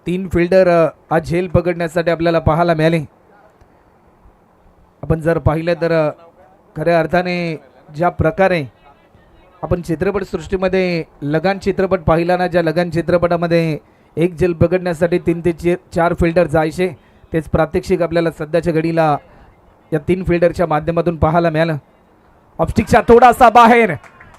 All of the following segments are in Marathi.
तीन फिल्डर आज झेल पकडण्यासाठी आपल्याला पाहायला मिळाले. आपण जर पाहिलं तर खऱ्या अर्थाने ज्या प्रकारे आपण चित्रपटसृष्टीमध्ये लगान चित्रपट पाहिला ना, ज्या लगान चित्रपटामध्ये एक झेल पकडण्यासाठी 3 ते 4 फिल्डर जायचे, तेच प्रात्यक्षिक आपल्याला सध्याच्या घडीला या 3 फिल्डरच्या माध्यमातून पाहायला मिळालं. ऑप्स्टिकच्या थोडासा बाहेर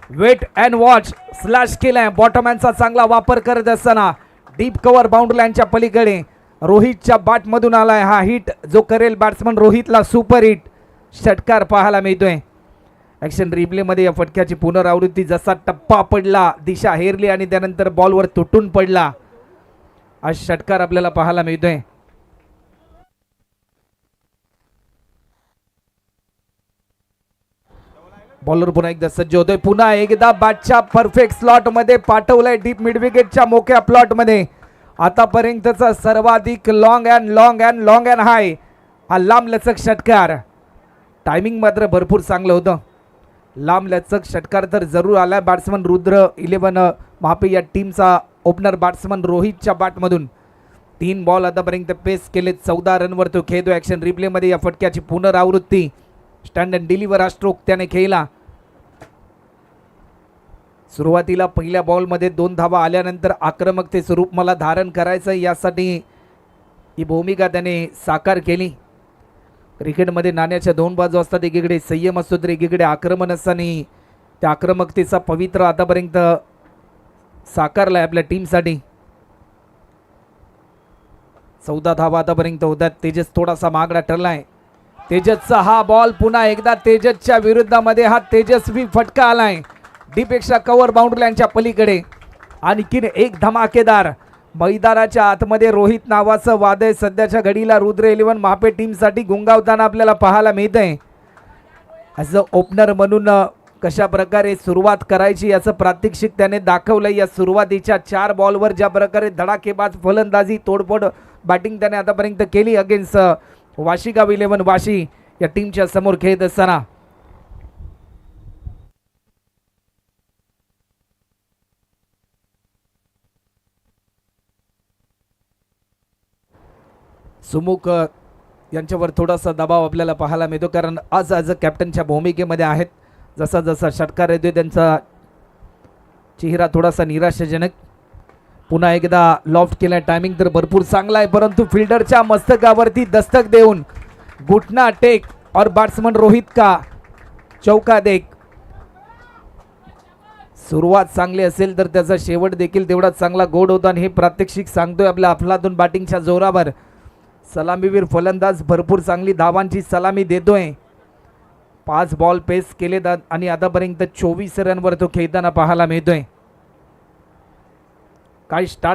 वेट अँड वॉच स्लॅश केलाय. बॉटमॅनचा चांगला वापर करत असताना डीप कव्हर बाउंड्री लाईनच्या पलीकडे रोहितच्या बॅटमधून आलाय हा हिट, जो करेल बॅट्समन रोहितला सुपर हिट षटकार पाहायला मिळतोय. ॲक्शन रिप्लेमध्ये या फटक्याची पुनरावृत्ती, जसा टप्पा पडला दिशा हेरली आणि त्यानंतर बॉलवर तुटून पडला, हा षटकार आपल्याला पाहायला मिळतोय. बॉलर पुन्हा एकदा सज्ज होतोय. पुन्हा एकदा बॅटच्या परफेक्ट स्लॉट मध्ये पाठवलंय डीप मिड विकेटच्या मोक्या प्लॉट मध्ये. आतापर्यंतचा सर्वाधिक लॉंग अँड हाय हा लांब लचक षटकार. टायमिंग मात्र भरपूर चांगलं होतं. लांब लचक षटकार तर जरूर आलाय. बॅट्समन रुद्र 11 महापे या टीमचा ओपनर बॅट्समन रोहितच्या बॅटमधून 3 बॉल आतापर्यंत पेस केले. 14 रनवर तो खेळतो. ॲक्शन रिप्लेमध्ये या फटक्याची पुनरावृत्ती, स्टँड अँड डिलिव्हर हा स्ट्रोक त्याने खेळला. सुरुवातीला पहिल्या बॉलमध्ये 2 धावा आल्यानंतर आक्रमकते स्वरूप मला धारण करायचं, यासाठी ही भूमिका त्याने साकार केली. क्रिकेटमध्ये नाण्याच्या 2 बाजू असतात. एकीकडे संयम असतो तर एकीकडे आक्रमण असताना त्या आक्रमकतेचा पवित्र आतापर्यंत साकारलाय आपल्या टीमसाठी. 14 धावा आतापर्यंत होतात. तेजस थोडासा मागडा ठरलाय. तेजसचा हा बॉल पुन्हा एकदा तेजसच्या विरुद्धामध्ये हा तेजस्वी फटका आलाय डीपेक्षा कव्हर बाउंड्री लाईनच्या पलीकडे. आणखीन एक धमाकेदार. मैदानाच्या आतमध्ये रोहित नावाचं वादळ सध्याच्या घडीला रुद्र 11 महापे टीमसाठी गुंगावताना आपल्याला पाहायला मिळतंय. ॲज अ ओपनर म्हणून कशा प्रकारे सुरुवात करायची याचं प्रात्यक्षिक त्याने दाखवलंय. या सुरुवातीच्या 4 बॉलवर ज्या प्रकारे धडाकेबाज फलंदाजी, तोडफोड बॅटिंग त्याने आतापर्यंत केली अगेन्स्ट वाशिगाव 11 वाशी या टीमच्या समोर खेळत असताना. सुमुख यांच्यावर थोडासा दबाव आपल्याला पाहायला मिळतो, कारण आज कॅप्टनच्या भूमिकेमध्ये आहेत. जसा जसा षटकार येतोय त्यांचा चेहरा थोडासा निराशाजनक. पुन्हा एकदा लॉफ्ट केला. टायमिंग तर भरपूर चांगला आहे, परंतु फिल्डरच्या मस्तकावरती दस्तक देऊन घुटना टेक और बॅट्समन रोहित का चौका देख. सुरुवात चांगली असेल तर त्याचा शेवट देखील तेवढा चांगला गोड होता आणि हे प्रात्यक्षिक सांगतोय आपल्या अफलातून बॅटिंगच्या जोरावर. सलामीवीर फलंदाज भरपूर चांगली धावांची सलामी देतोय. 5 बॉल पेस केले आणि आतापर्यंत 24 रनवर तो खेळताना पाहायला मिळतोय. काय स्टार्ट